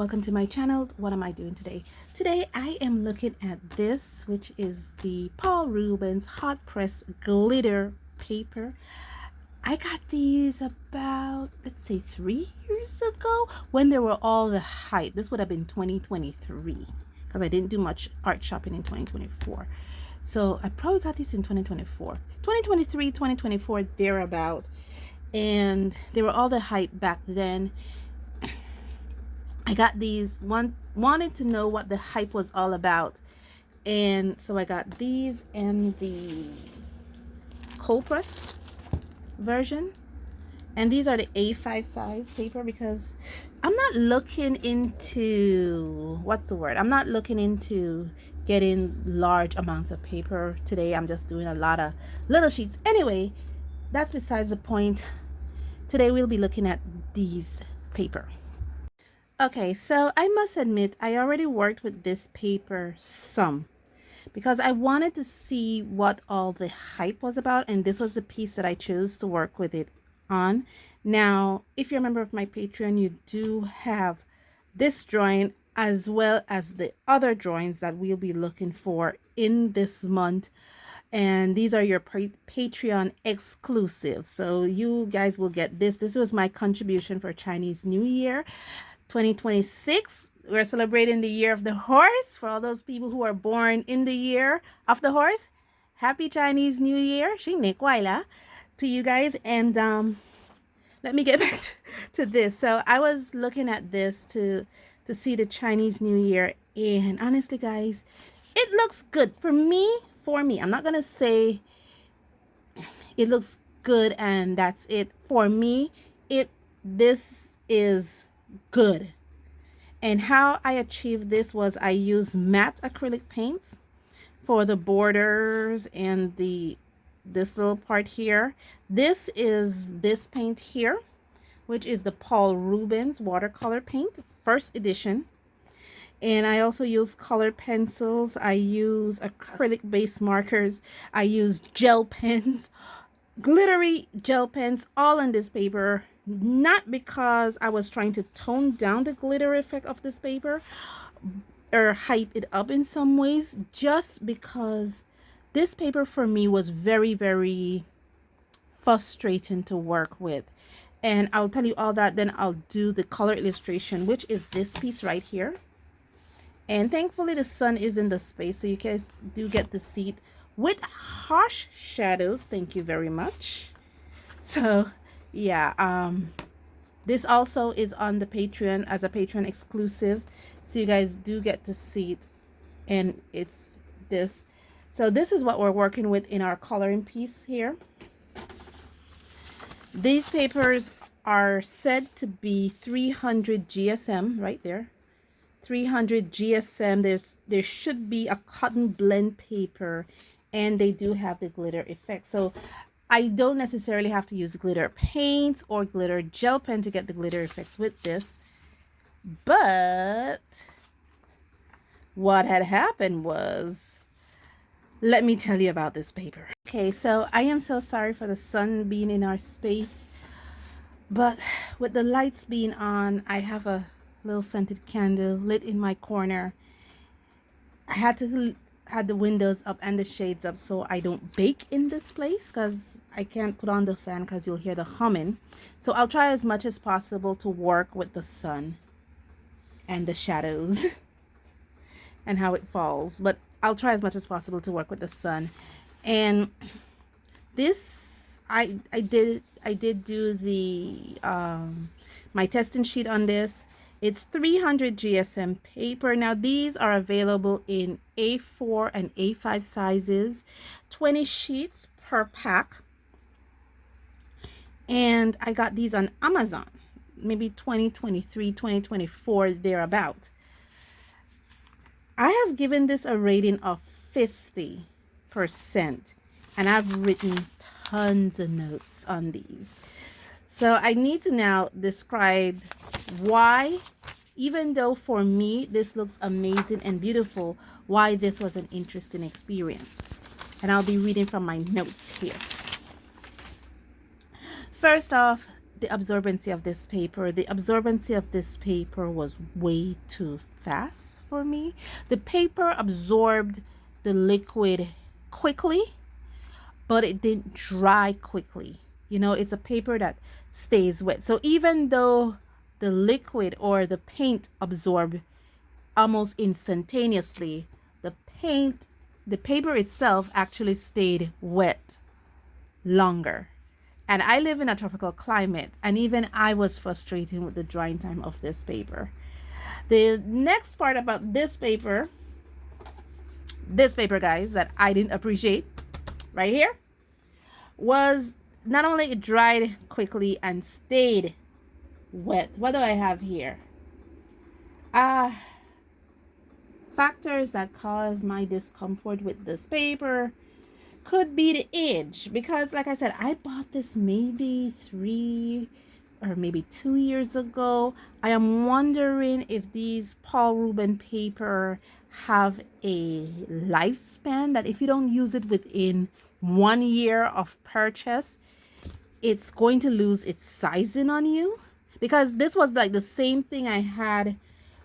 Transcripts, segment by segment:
welcome to my channel. What am I doing today? Today I am looking at this, which is the Paul Ruben's Hotpress glitter paper. I got these about, let's say, 3 years ago when they were all the hype. This would have been 2023 because I didn't do much art shopping in 2024. So I probably got these in 2024, 2023, 2024, thereabout. And they were all the hype back then. I got these, wanted to know what the hype was all about, and so I got these and the cold press version, and these are the A5 size paper because I'm not looking into, what's the word, I'm not looking into getting large amounts of paper today. I'm just doing a lot of little sheets. Anyway, that's besides the point. Today we'll be looking at these paper. Okay, so I must admit I already worked with this paper some because I wanted to see what all the hype was about, and this was the piece that I chose to work with it on. Now, if you're a member of my Patreon, you do have this drawing as well as the other drawings that we'll be looking for in this month. And these are your Patreon exclusive, so you guys will get this. This was my contribution for Chinese New Year 2026. We're celebrating the year of the horse. For all those people who are born in the year of the horse, happy Chinese New Year, Xing Ni Guai La, to you guys. And let me get back to this. So I was looking at this to see the Chinese New Year, and honestly guys, it looks good for me. I'm not gonna say it looks good and that's it. For me, this is good. And how I achieved this was I used matte acrylic paints for the borders and this little part here. This is this paint here, which is the Paul Ruben's watercolor paint, first edition. And I also use colored pencils. I use acrylic base markers. I use gel pens, glittery gel pens, all on this paper. Not because I was trying to tone down the glitter effect of this paper or hype it up in some ways, just because this paper for me was very, very frustrating to work with. And I'll tell you all that, then I'll do the color illustration, which is this piece right here. And thankfully the sun is in the space, so you guys do get to see it with harsh shadows. Thank you very much. So yeah, this also is on the Patreon as a Patreon exclusive, so you guys do get to see it. And it's this. So this is what we're working with in our coloring piece here. These papers are said to be 300 GSM right there. 300 GSM. There should be a cotton blend paper, and they do have the glitter effect. So I don't necessarily have to use glitter paints or glitter gel pen to get the glitter effects with this. But what had happened was, let me tell you about this paper. Okay, so I am so sorry for the sun being in our space, but with the lights being on, I have a little scented candle lit in my corner. I had to have the windows up and the shades up so I don't bake in this place, because I can't put on the fan because you'll hear the humming. So I'll try as much as possible to work with the sun and the shadows and how it falls, but I'll try as much as possible to work with the sun. And this I did do the my testing sheet on this. It's 300 GSM paper. Now these are available in A4 and A5 sizes, 20 sheets per pack. And I got these on Amazon, maybe 2023, 2024, thereabout. I have given this a rating of 50%, and I've written tons of notes on these. So I need to now describe why, even though for me this looks amazing and beautiful, why this was an interesting experience. And I'll be reading from my notes here. First off, the absorbency of this paper. The absorbency of this paper was way too fast for me. The paper absorbed the liquid quickly, but it didn't dry quickly. You know, it's a paper that stays wet. So even though the liquid or the paint absorbed almost instantaneously, the paper itself actually stayed wet longer. And I live in a tropical climate, and even I was frustrated with the drying time of this paper. The next part about this paper, guys, that I didn't appreciate right here was not only it dried quickly and stayed wet. What do I have here? Factors that cause my discomfort with this paper could be the age, because like I said, I bought this maybe 3 or maybe 2 years ago. I am wondering if these Paul Ruben paper have a lifespan, that if you don't use it within 1 year of purchase, it's going to lose its sizing on you. Because this was like the same thing I had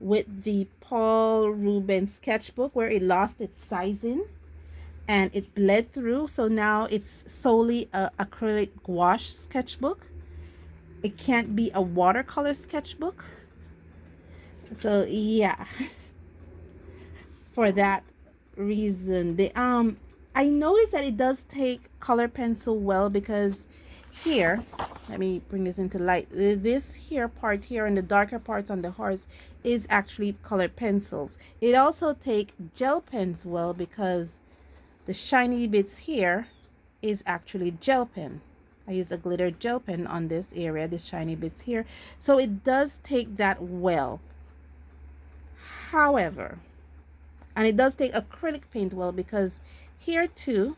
with the Paul Ruben sketchbook, where it lost its sizing and it bled through. So now it's solely a acrylic gouache sketchbook. It can't be a watercolor sketchbook. So yeah, for that reason, I noticed that it does take color pencil well, because here, let me bring this into light. This here part here and the darker parts on the horse is actually colored pencils. It also take gel pens well, because the shiny bits here is actually gel pen. I use a glitter gel pen on this area, the shiny bits here. So it does take that well. However, and it does take acrylic paint well, because here too,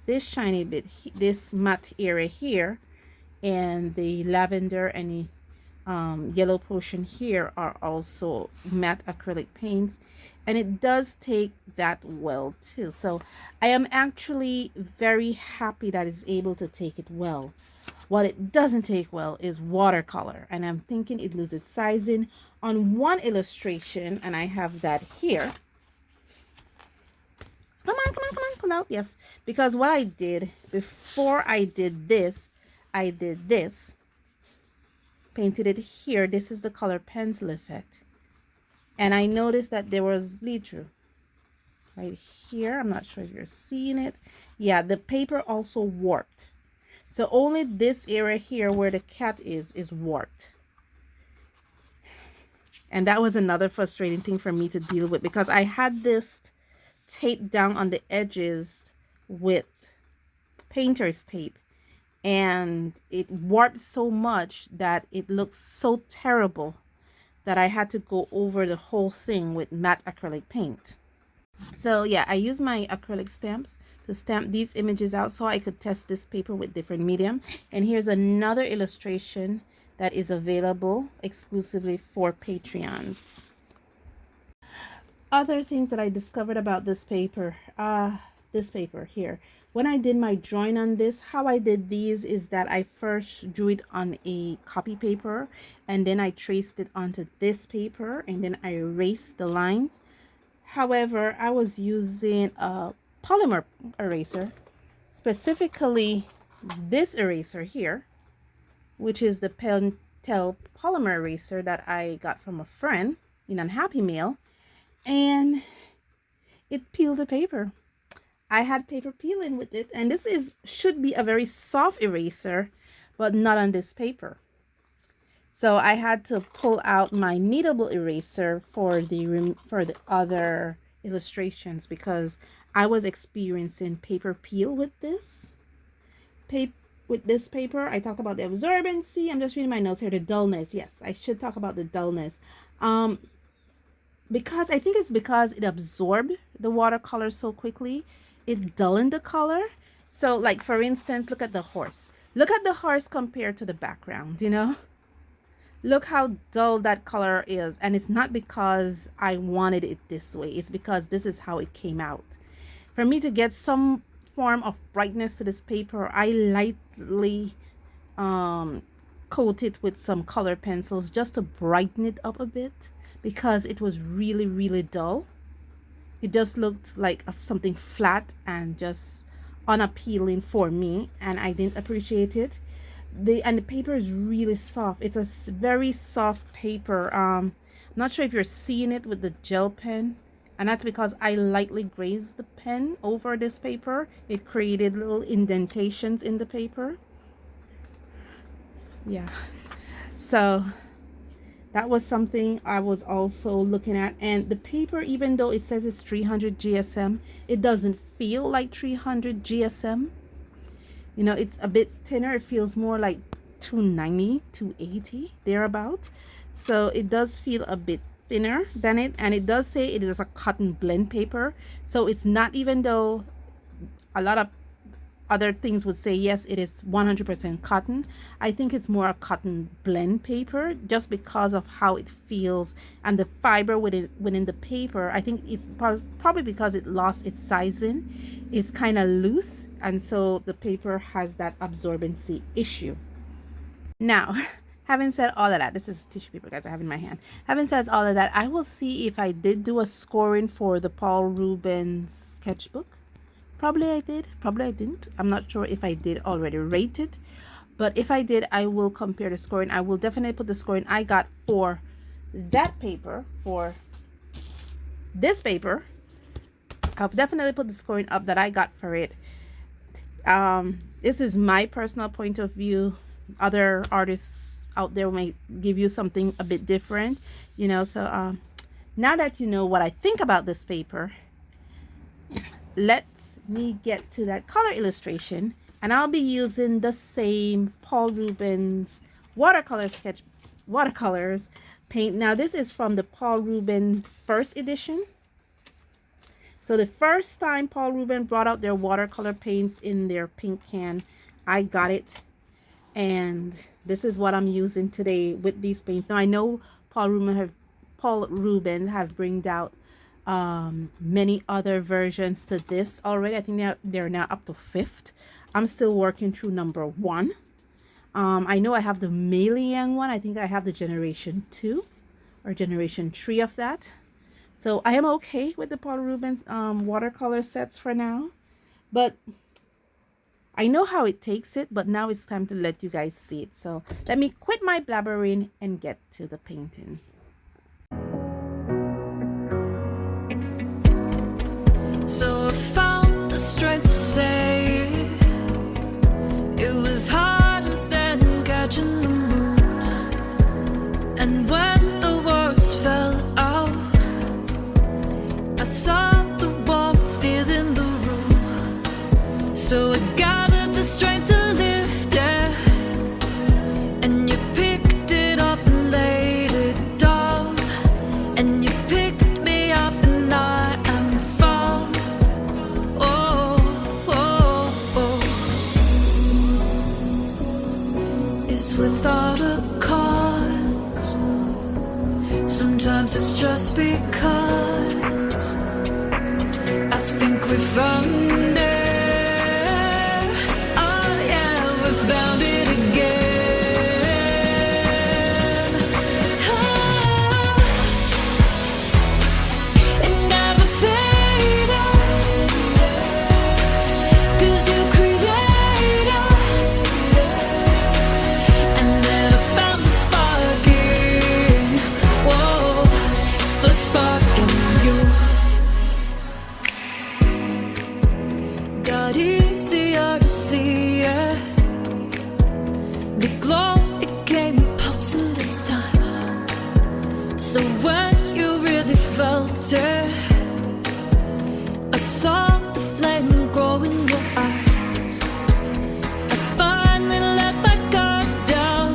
this shiny bit, this matte area here, and the lavender and the yellow portion here are also matte acrylic paints, and it does take that well too. So I am actually very happy that it's able to take it well. What it doesn't take well is watercolor, and I'm thinking it loses sizing on one illustration, and I have that here. Come on, come on, come on, pull out. Yes, because what I did before I did this, painted it here. This is the color pencil effect, and I noticed that there was bleed through right here. I'm not sure if you're seeing it. Yeah, the paper also warped. So only this area here where the cat is warped. And that was another frustrating thing for me to deal with, because I had this taped down on the edges with painter's tape, and it warped so much that it looks so terrible that I had to go over the whole thing with matte acrylic paint. So yeah, I use my acrylic stamps to stamp these images out so I could test this paper with different medium. And here's another illustration that is available exclusively for Patreons. Other things that I discovered about this paper here. When I did my drawing on this, how I did these is that I first drew it on a copy paper, and then I traced it onto this paper, and then I erased the lines. However, I was using a polymer eraser, specifically this eraser here, which is the Pentel polymer eraser that I got from a friend in a Happy Meal, and it peeled the paper. I had paper peeling with it, and this should be a very soft eraser, but not on this paper. So I had to pull out my kneadable eraser for the other illustrations, because I was experiencing paper peel with this paper. I talked about the absorbency. I'm just reading my notes here. The dullness. Yes, I should talk about the dullness. Because I think it's because it absorbed the watercolor so quickly, it dulled the color. So like, for instance, look at the horse. Look at the horse compared to the background, you know? Look how dull that color is. And it's not because I wanted it this way. It's because this is how it came out. For me to get some form of brightness to this paper, I lightly coat it with some color pencils just to brighten it up a bit, because it was really, really dull. It just looked like something flat and just unappealing for me, and I didn't appreciate it. The paper is really soft. It's a very soft paper. I'm not sure if you're seeing it with the gel pen, and that's because I lightly grazed the pen over this paper. It created little indentations in the paper. Yeah, so that was something I was also looking at. And the paper, even though it says it's 300 GSM, it doesn't feel like 300 GSM. You know, it's a bit thinner. It feels more like 290, 280, thereabout. So it does feel a bit thinner than it. And it does say it is a cotton blend paper. So it's not, even though a lot of other things would say, yes, it is 100% cotton, I think it's more a cotton blend paper, just because of how it feels and the fiber within the paper. I think it's probably because it lost its sizing. It's kind of loose, and so the paper has that absorbency issue. Now, having said all of that, this is tissue paper, guys, I have in my hand. Having said all of that, I will see if I did do a scoring for the Paul Ruben sketchbook. Probably I did, probably I didn't. I'm not sure if I did already rate it, but if I did, I will compare the scoring. I will definitely put the scoring I got for that paper, for this paper. I'll definitely put the scoring up that I got for it. This is my personal point of view. Other artists out there may give you something a bit different, you know. So now that you know what I think about this paper, let me get to that color illustration, and I'll be using the same Paul Ruben's watercolors paint. Now this is from the Paul Ruben first edition. So the first time Paul Ruben brought out their watercolor paints in their pink can, I got it, and this is what I'm using today with these paints. Now I know Paul Ruben have bringed out many other versions to this already. I think they're now up to 5th. I'm still working through number 1. I know I have the Mei-Liang one. I think I have the generation 2 or generation 3 of that. So I am okay with the Paul Ruben's watercolor sets for now, but I know how it takes it, but now it's time to let you guys see it. So let me quit my blabbering and get to the painting. So I found the strength to say it was harder than catching the moon. And when the words fell out, I saw the warmth in the room. So I gathered the strength to lift it, and you picked it up and laid it down, and you picked me up and I am found. It's without a cause. Sometimes it's just because I think we found it. Oh yeah, we found it again. Oh, it never faded, 'cause you created. And then I found the spark in, whoa, the spark in you. Got easier to see it. The glow, it came pulsing this time. So when you really felt it, I saw the flame grow in your eyes. I finally let my guard down,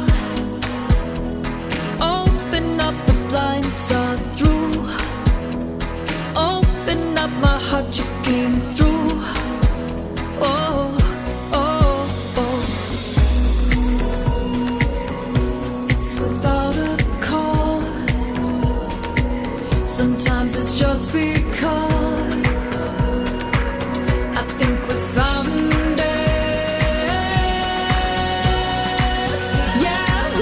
open up the blinds, saw through, open up my heart, you came through. Oh, oh, oh. It's without a cause. Sometimes it's just because I think we found it. Yeah,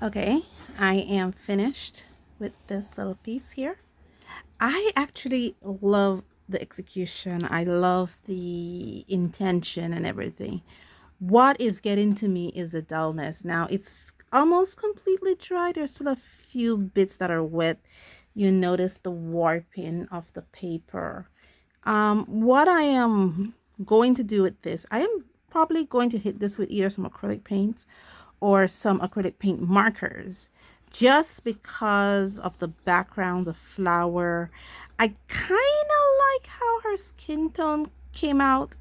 Okay, I am finished with this little piece here. I actually love the execution. I love the intention and everything. What is getting to me is the dullness. Now it's almost completely dry. There's still a few bits that are wet. You notice the warping of the paper. What I am going to do with this, I am probably going to hit this with either some acrylic paints or some acrylic paint markers, just because of the background, the flower. I kind of like how her skin tone came out,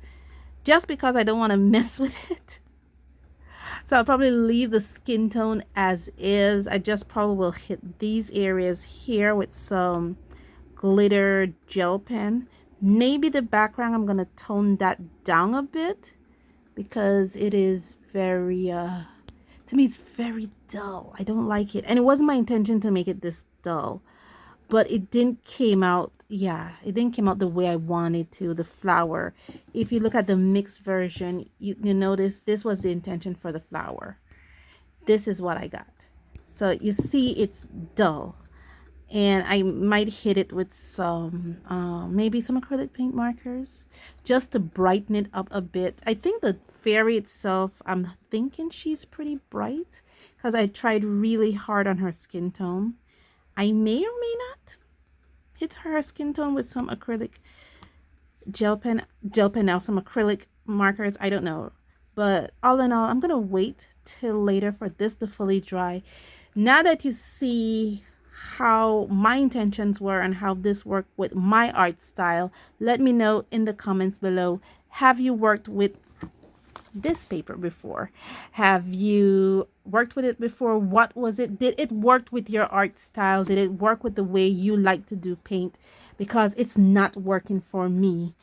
just because I don't want to mess with it. So I'll probably leave the skin tone as is. I just probably will hit these areas here with some glitter gel pen. Maybe the background, I'm going to tone that down a bit because it is very, to me, it's very dull. I don't like it. And it wasn't my intention to make it this dull, but it didn't came out, yeah, it didn't came out the way I wanted to, the flower. If you look at the mixed version, you notice this was the intention for the flower. This is what I got. So you see it's dull. And I might hit it with some, maybe some acrylic paint markers, just to brighten it up a bit. I think the fairy itself, I'm thinking she's pretty bright because I tried really hard on her skin tone. I may or may not hit her skin tone with some acrylic gel pen now, some acrylic markers. I don't know. But all in all, I'm going to wait till later for this to fully dry. Now that you see how my intentions were and how this worked with my art style, let me know in the comments below. Have you worked with this paper before? Have you worked with it before? What was it? Did it work with your art style? Did it work with the way you like to do paint? Because it's not working for me.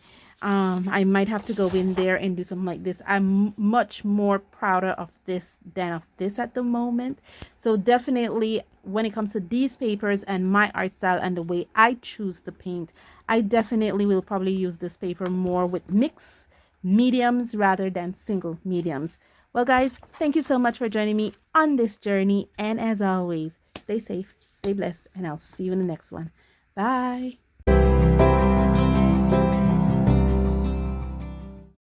I might have to go in there and do something like this. I'm much more prouder of this than of this at the moment. So definitely when it comes to these papers and my art style and the way I choose to paint, I definitely will probably use this paper more with mixed mediums rather than single mediums. Well guys, thank you so much for joining me on this journey, and as always, stay safe, stay blessed, and I'll see you in the next one. Bye.